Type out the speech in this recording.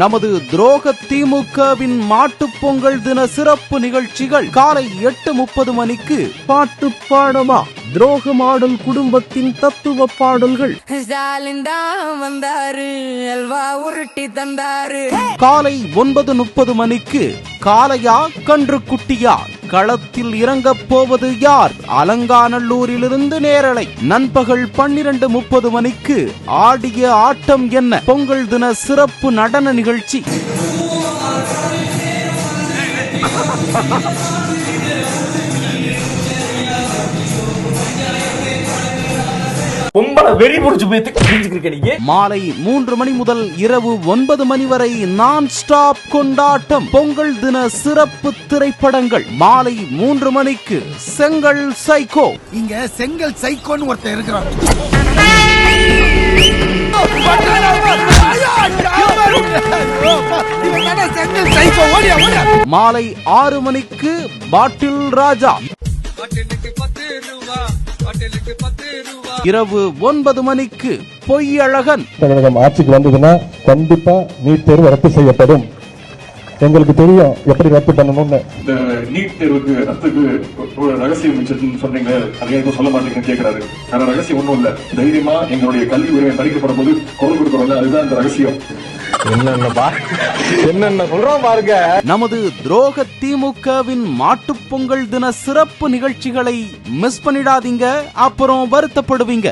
நமது துரோக திமுகவின் மாட்டுப் பொங்கல் தின சிறப்பு நிகழ்ச்சிகள் காலை 8:30 மணிக்கு பாட்டு பாடமா துரோக மாடல் குடும்பத்தின் தத்துவ பாடல்கள் வந்தாரு அல்வா உருட்டி தந்தாரு. காலை 9:30 மணிக்கு காளையா கன்று குட்டியா களத்தில் இறங்கப் போவது யார் அலங்காநல்லூரிலிருந்து நேரலை. நண்பகல் 12:30 மணிக்கு ஆடிய ஆட்டம் என்ன பொங்கல் தின சிறப்பு நடன நிகழ்ச்சி. மாலை 3 மணி முதல் இரவு 9 மணி வரை நான் ஸ்டாப் கொண்டாட்டம் பொங்கல் தின சிறப்பு திரைப்படங்கள். மாலை 3 மணிக்கு செங்கல் சைக்கோ. இங்க செங்கல் சைக்கோன்னு ஒருத்தர் இருக்கிறான். மாலை 6 மணிக்கு பாட்டில் ராஜா. இரவு 9 மணிக்கு பொய்யழகன். தமிழகம் ஆட்சிக்கு வந்ததுன்னா கண்டிப்பா நீட் தேர்வு ரத்து செய்யப்படும். எங்களுக்கு தெரியும் எப்படி ரத்து பண்ணணும்னு. இந்த நீட் தேர்வுக்கு ரத்துக்கு ஒரு ரகசியம் சொன்னீங்க, அது சொல்ல மாட்டீங்கன்னு கேட்கிறாரு. ஆனா ரகசியம் ஒண்ணும் இல்ல. தைரியமா எங்களுடைய கல்வி உரிமை பறிக்கப்படும் போது குரல் கொடுக்கிறோம்ல, அதுதான் இந்த ரகசியம். என்னென்ன சொல்றோம் பாருங்க. நமது துரோக திமுகவின் மாட்டுப் பொங்கல் தின சிறப்பு நிகழ்ச்சிகளை மிஸ் பண்ணிடாதீங்க, அப்புறம் வருத்தப்படுவீங்க.